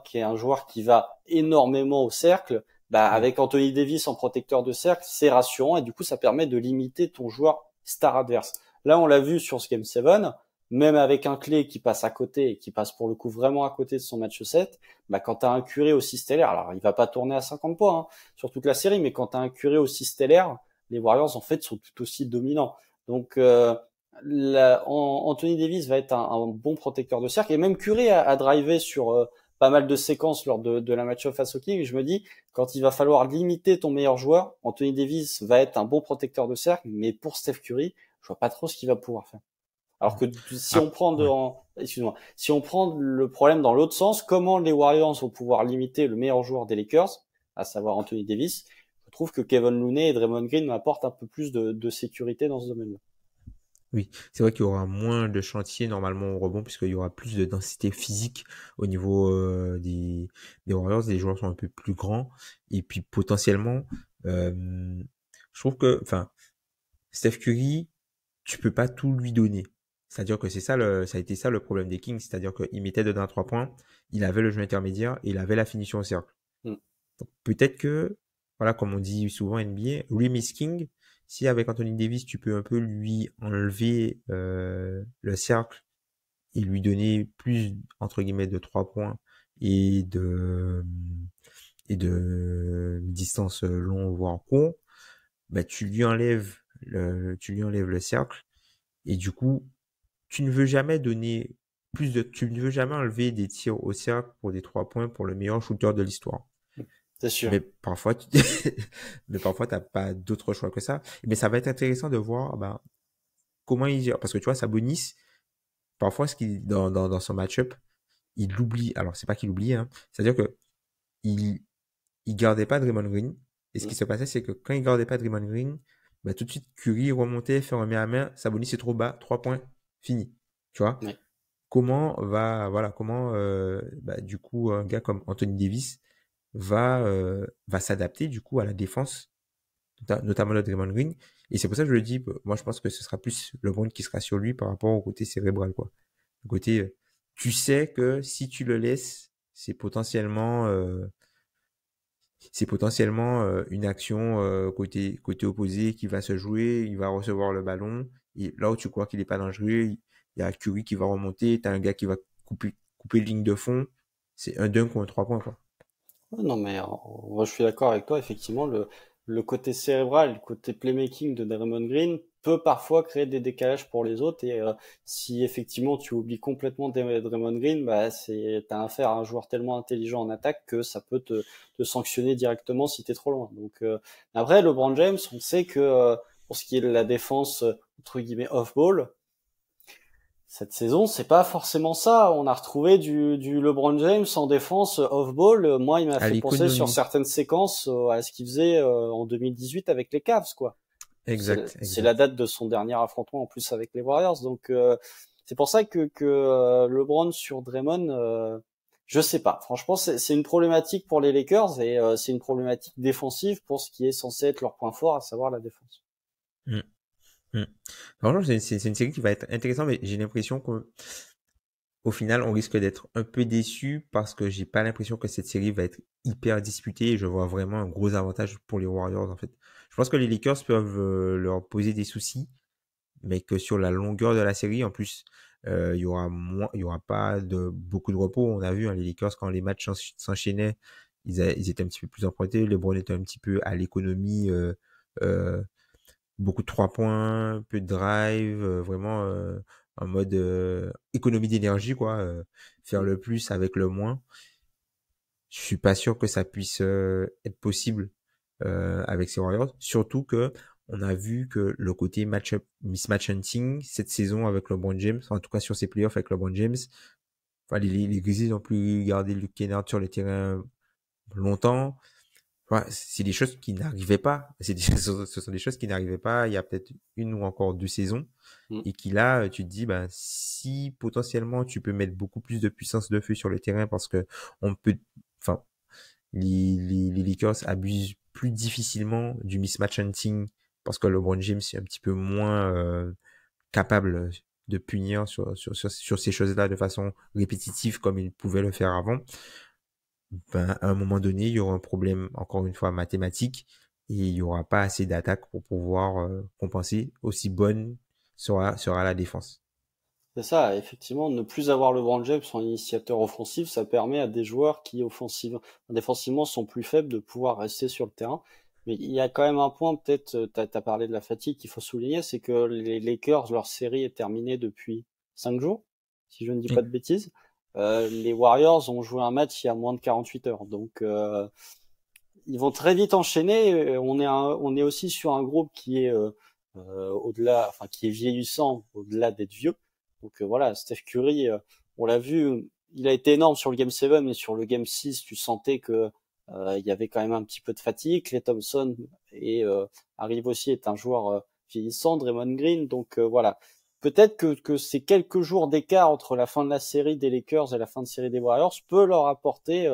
qui est un joueur qui va énormément au cercle. Bah,
Mm.
avec Anthony Davis en protecteur de cercle, c'est rassurant et du coup, ça permet de limiter ton joueur star adverse. Là, on l'a vu sur ce Game 7, même avec un Klay qui passe à côté et qui passe pour le coup vraiment à côté de son match 7, bah, quand t'as un Curry aussi stellaire, alors il va pas tourner à 50 points, hein, sur toute la série, mais quand t'as un Curry aussi stellaire, les Warriors, en fait, sont tout aussi dominants. Donc, Anthony Davis va être un bon protecteur de cercle, et même Curry a drivé sur pas mal de séquences lors de la match-up face au King. Je me dis, quand il va falloir limiter ton meilleur joueur, Anthony Davis va être un bon protecteur de cercle, mais pour Steph Curry, je vois pas trop ce qu'il va pouvoir faire. Alors que si on
Ah,
prend
ouais.
excuse-moi, si on prend le problème dans l'autre sens, comment les Warriors vont pouvoir limiter le meilleur joueur des Lakers, à savoir Anthony Davis, je trouve que Kevin Looney et Draymond Green m'apportent un peu plus de sécurité dans ce domaine-là.
Oui, c'est vrai qu'il y aura moins de chantiers normalement au rebond puisqu'il y aura plus de densité physique au niveau des Warriors. Les joueurs sont un peu plus grands et puis potentiellement, je trouve que, enfin, Steph Curry, tu peux pas tout lui donner. C'est-à-dire que ça a été ça le problème des Kings, c'est-à-dire qu'il mettait dedans à 3 points, il avait le jeu intermédiaire et il avait la finition au cercle.
Mm.
Donc, peut-être que, voilà, comme on dit souvent NBA, Rim is King. Si avec Anthony Davis, tu peux un peu lui enlever le cercle et lui donner plus, entre guillemets, de 3 points et et de distance long voire court, bah tu lui enlèves le cercle et du coup tu ne veux jamais donner tu ne veux jamais enlever des tirs au cercle pour des 3 points pour le meilleur shooter de l'histoire.
C'est sûr.
Mais parfois, mais parfois t'as pas d'autre choix que ça. Mais ça va être intéressant de voir, ben, comment il gère. Parce que tu vois, Sabonis, parfois, dans son match-up, il l'oublie. Alors, c'est pas qu'il oublie, hein. C'est-à-dire que il, il gardait pas Draymond Green. Et ce qui
Mm.
se passait, c'est que quand il gardait pas Draymond Green, bah, tout de suite, Curry remontait, fait un main à main. Sabonis est trop bas, 3 points, fini. Tu vois?
Ouais.
Comment, bah, du coup, un gars comme Anthony Davis va s'adapter, du coup, à la défense, notamment le Draymond Green. Et c'est pour ça que je le dis, moi, je pense que ce sera plus LeBron qui sera sur lui par rapport au côté cérébral, quoi. Le côté, tu sais que si tu le laisses, c'est potentiellement une action côté opposé qui va se jouer, il va recevoir le ballon et là où tu crois qu'il est pas dangereux, il y a Curry qui va remonter, t'as un gars qui va couper ligne de fond, c'est un dunk ou un 3 points quoi.
Ouais, non, mais moi je suis d'accord avec toi. Effectivement, le côté cérébral, le côté playmaking de Draymond Green peut parfois créer des décalages pour les autres. Et si effectivement tu oublies complètement Draymond Green, bah t'as affaire à un joueur tellement intelligent en attaque que ça peut te sanctionner directement si t'es trop loin. Donc après, LeBron James, on sait que pour ce qui est de la défense entre guillemets off-ball, cette saison, c'est pas forcément ça. On a retrouvé du LeBron James en défense off-ball. Moi, il m'a
À
fait penser sur
l'économie.
certaines séquences à ce qu'il faisait en 2018 avec les Cavs, quoi.
Exact,
C'est la
exact.
date de son dernier affrontement en plus avec les Warriors. Donc, c'est pour ça que LeBron sur Draymond, je sais pas. Franchement, c'est une problématique pour les Lakers et c'est une problématique défensive pour ce qui est censé être leur point fort, à savoir la défense.
Mm, mm. Franchement, c'est une série qui va être intéressante, mais j'ai l'impression qu'au final, on risque d'être un peu déçu parce que j'ai pas l'impression que cette série va être hyper disputée et je vois vraiment un gros avantage pour les Warriors, en fait. Je pense que les Lakers peuvent leur poser des soucis, mais que sur la longueur de la série, en plus, il y aura pas de beaucoup de repos. On a vu, hein, les Lakers, quand les matchs s'enchaînaient, ils étaient un petit peu plus empruntés. LeBron était un petit peu à l'économie, euh, beaucoup de 3 points, peu de drive, vraiment en mode économie d'énergie, quoi. Faire
Mm.
le plus avec le moins. Je suis pas sûr que ça puisse être possible avec ces Warriors. Surtout que on a vu que le côté match-up, mismatch hunting cette saison avec LeBron James, en tout cas sur ces playoffs avec LeBron James, enfin les Grizzlies ont pu garder Luke Kennard sur le terrain longtemps. Ouais, c'est des choses qui n'arrivaient pas. Ce sont des choses qui n'arrivaient pas il y a peut-être une ou encore 2 saisons.
Mm.
Et qui là, tu te dis, ben, si potentiellement tu peux mettre beaucoup plus de puissance de feu sur le terrain parce que on peut, enfin, les Lakers abusent plus difficilement du mismatch hunting parce que LeBron James est un petit peu moins capable de punir sur ces choses-là de façon répétitive comme il pouvait le faire avant. Ben, à un moment donné, il y aura un problème, encore une fois, mathématique, et il y aura pas assez d'attaques pour pouvoir compenser. Aussi bonne sera la défense.
C'est ça, effectivement, ne plus avoir LeBron James en initiateur offensif, ça permet à des joueurs qui défensivement sont plus faibles de pouvoir rester sur le terrain. Mais il y a quand même un point, peut-être, t'as parlé de la fatigue qu'il faut souligner, c'est que les Lakers, leur série est terminée depuis 5 jours, si je ne dis pas
Oui,
de bêtises. Les Warriors ont joué un match il y a moins de 48 heures, donc ils vont très vite enchaîner. On est aussi sur un groupe qui est au-delà, enfin qui est vieillissant, au-delà d'être vieux. Donc voilà, Steph Curry, on l'a vu, il a été énorme sur le Game 7, mais sur le Game 6, tu sentais que il y avait quand même un petit peu de fatigue. Klay Thompson arrive aussi est un joueur vieillissant, Draymond Green. Donc voilà, peut-être que ces quelques jours d'écart entre la fin de la série des Lakers et la fin de série des Warriors peut leur apporter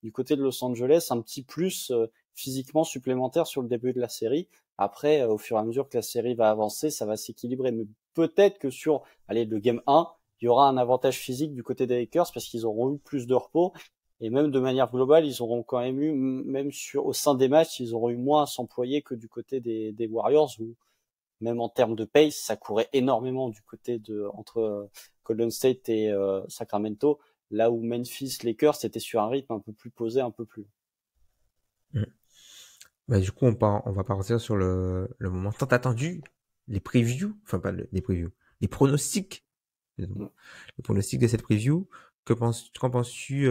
du côté de Los Angeles un petit plus physiquement supplémentaire sur le début de la série. Après, au fur et à mesure que la série va avancer, ça va s'équilibrer. Mais peut-être que sur, allez, le game 1, il y aura un avantage physique du côté des Lakers parce qu'ils auront eu plus de repos. Et même de manière globale, ils auront quand même eu, même au sein des matchs, ils auront eu moins à s'employer que du côté des Warriors où, même en termes de pace, ça courait énormément du côté entre Golden State et Sacramento, là où Memphis Lakers était sur un rythme un peu plus posé, un peu plus.
Mm. Bah, du coup, on va partir sur le moment tant attendu, les previews, enfin pas les previews, les pronostics,
Mm.
les pronostics de cette preview. Qu'en penses-tu,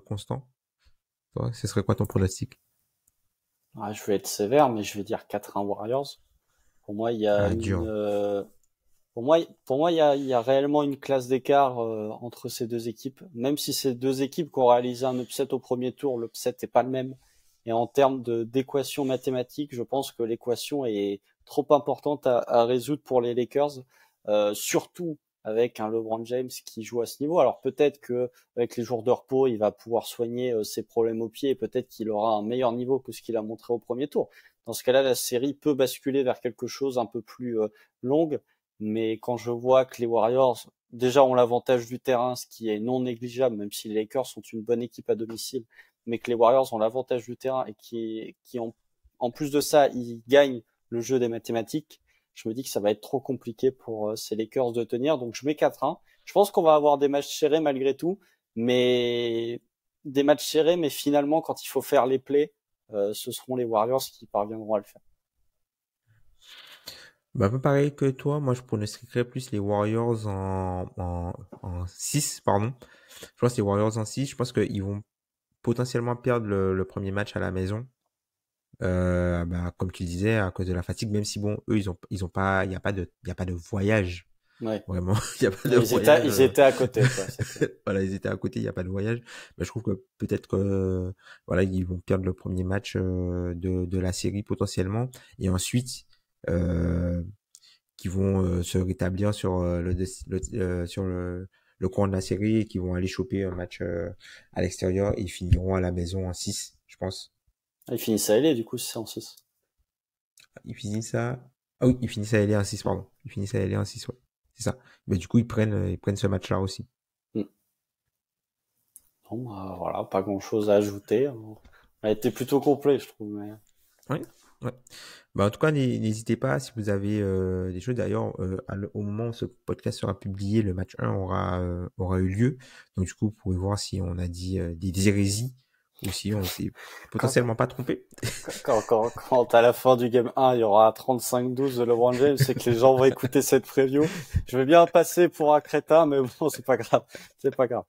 Constant? Toi, ce serait quoi ton pronostic?
Ah, je vais être sévère, mais je vais dire 4-1 Warriors. Pour moi, il y a
Ah,
une,
dur.
il y a réellement une classe d'écart entre ces deux équipes. Même si ces deux équipes qui ont réalisé un upset au premier tour, l'upset n'est pas le même. Et en termes d'équation mathématique, je pense que l'équation est trop importante à résoudre pour les Lakers, surtout avec un LeBron James qui joue à ce niveau. Alors peut-être que avec les jours de repos, il va pouvoir soigner ses problèmes au pied et peut-être qu'il aura un meilleur niveau que ce qu'il a montré au premier tour. Dans ce cas-là, la série peut basculer vers quelque chose un peu plus longue. Mais quand je vois que les Warriors, déjà, ont l'avantage du terrain, ce qui est non négligeable, même si les Lakers sont une bonne équipe à domicile, mais que les Warriors ont l'avantage du terrain et qui ont, en plus de ça, ils gagnent le jeu des mathématiques, je me dis que ça va être trop compliqué pour ces Lakers de tenir. Donc je mets 4-1. Je pense qu'on va avoir des matchs serrés malgré tout, mais des matchs serrés, mais finalement, quand il faut faire les plays, ce seront les Warriors qui parviendront à le faire.
Bah, un peu pareil que toi, moi je pronostiquerais plus les Warriors en 6, pardon. Je pense les Warriors en 6, je pense qu'ils vont potentiellement perdre le premier match à la maison. Bah, comme tu disais, à cause de la fatigue, même si bon, eux, ils ont pas, il y a pas de voyage.
Ouais.
Vraiment, il y a pas de voyage.
Ils étaient à côté, quoi, c'est clair.
Voilà, ils étaient à côté, il y a pas de voyage. Mais je trouve que peut-être que, voilà, ils vont perdre le premier match, de la série potentiellement. Et ensuite, euh, qui vont se rétablir sur sur le cours de la série et qui vont aller choper un match à l'extérieur et ils finiront à la maison en 6 je pense.
Ils finissent à aller, du coup, c'est en 6.
Ils finissent à... Ah oui, ils finissent à aller en 6 pardon. Ils finissent à aller en 6 ouais. C'est ça. Mais du coup, ils prennent ce match-là aussi.
Mm. Bon, bah, voilà, pas grand-chose à ajouter. On a été plutôt complet, je trouve. Mais...
Ouais, ouais. Bah, en tout cas, n'hésitez pas si vous avez des choses. D'ailleurs, au moment où ce podcast sera publié, le match 1 aura eu lieu. Donc, du coup, vous pouvez voir si on a dit des hérésies ou si on s'est
Quand,
potentiellement pas trompé.
quand à la fin du game 1, il y aura 35-12 de LeBron James, c'est que les gens vont écouter cette preview. Je vais bien passer pour un crétin, mais bon, c'est pas grave. C'est pas grave.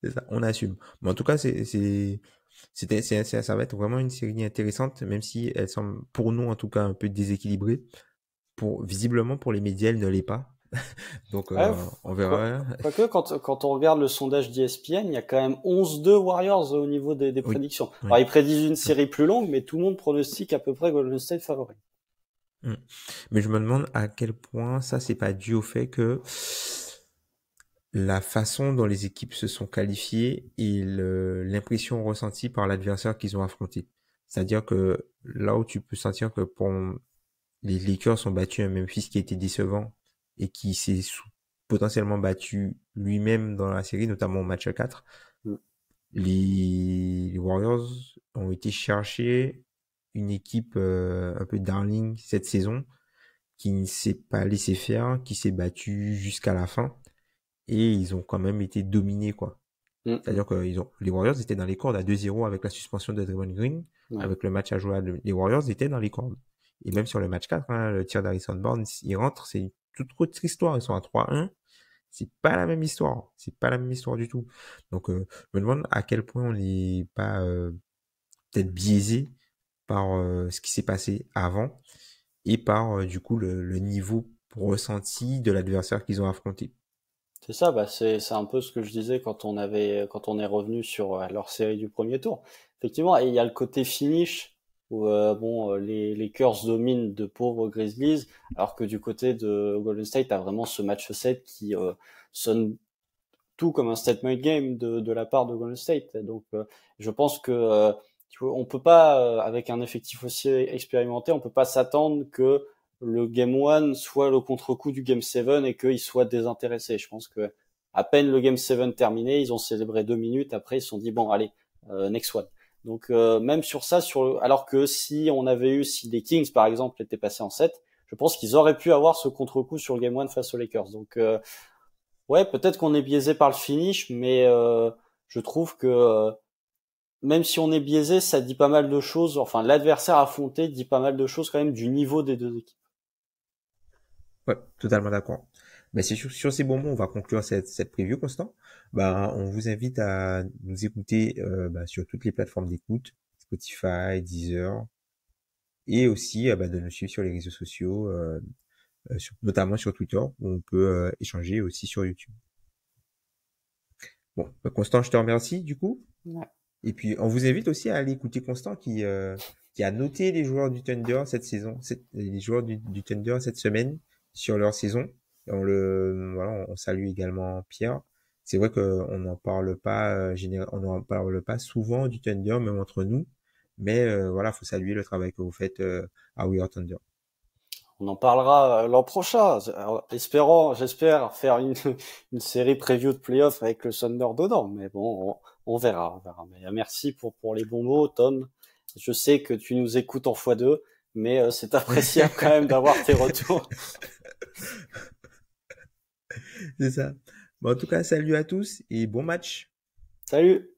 C'est ça, on assume. Mais en tout cas, ça va être vraiment une série intéressante, même si elle semble, pour nous en tout cas, un peu déséquilibrée. Visiblement, pour les médias, elle ne l'est pas. Donc,
Ouais,
on verra.
quoique, quand on regarde le sondage d'ESPN, il y a quand même 11-2 Warriors au niveau des
Oui,
prédictions.
oui.
Alors, ils prédisent une série plus longue, mais tout le monde pronostique à peu près Golden State favori.
Mm. Mais je me demande à quel point ça, c'est pas dû au fait que la façon dont les équipes se sont qualifiées et l'impression ressentie par l'adversaire qu'ils ont affronté. C'est-à-dire que là où tu peux sentir que pour les Lakers ont battu un Memphis qui était décevant et qui potentiellement battu lui-même dans la série, notamment au match 4,
Mm.
les Warriors ont été chercher une équipe un peu darling cette saison qui ne s'est pas laissé faire, qui s'est battu jusqu'à la fin et ils ont quand même été dominés quoi.
Mm, mm.
C'est-à-dire que les Warriors étaient dans les cordes à 2-0 avec la suspension de Draymond Green,
Ouais.
avec le match à jouer, les Warriors étaient dans les cordes. Et même sur le match 4, hein, le tir d'Harrison Barnes, il rentre, c'est une toute autre histoire. Ils sont à 3-1. C'est pas la même histoire. C'est pas la même histoire du tout. Donc, je me demande à quel point on n'est pas peut-être biaisé par ce qui s'est passé avant et par du coup le niveau ressenti de l'adversaire qu'ils ont affronté.
C'est ça, bah c'est un peu ce que je disais quand on est revenu sur leur série du premier tour. Effectivement, et il y a le côté finish où bon les Lakers dominent de pauvres Grizzlies, alors que du côté de Golden State, t'as vraiment ce match 7 qui sonne tout comme un statement game de la part de Golden State. Donc je pense que tu vois, on peut pas avec un effectif aussi expérimenté, on peut pas s'attendre que le game 1 soit le contre-coup du game 7 et qu'ils soient désintéressés. Je pense que à peine le game 7 terminé, ils ont célébré 2 minutes, après ils se sont dit bon allez, next one. Donc même sur ça, alors que si les Kings par exemple étaient passés en 7, je pense qu'ils auraient pu avoir ce contre-coup sur le game 1 face aux Lakers. Donc ouais, peut-être qu'on est biaisé par le finish, mais je trouve que même si on est biaisé, ça dit pas mal de choses. Enfin, l'adversaire affronté dit pas mal de choses quand même du niveau des deux équipes.
Ouais, totalement d'accord. Mais c'est sur ces bons mots, on va conclure cette preview, Constant. Bah, on vous invite à nous écouter sur toutes les plateformes d'écoute, Spotify, Deezer, et aussi de nous suivre sur les réseaux sociaux, notamment sur Twitter, où on peut échanger aussi sur YouTube. Bon, Constant, je te remercie du coup.
Ouais.
Et puis, on vous invite aussi à aller écouter Constant qui a noté les joueurs du Thunder cette saison, les joueurs du Thunder cette semaine sur leur saison. Et on salue également Pierre. C'est vrai qu'on n'en parle pas, on n'en parle pas souvent du Thunder, même entre nous. Mais faut saluer le travail que vous faites à We Are Thunder.
On en parlera l'an prochain. Alors, j'espère faire une série preview de playoff avec le Thunder dedans. Mais bon, on verra. Mais merci pour les bons mots, Tom. Je sais que tu nous écoutes en x2, mais c'est appréciable quand même d'avoir tes retours.
C'est ça. Bon, en tout cas, salut à tous et bon match.
Salut!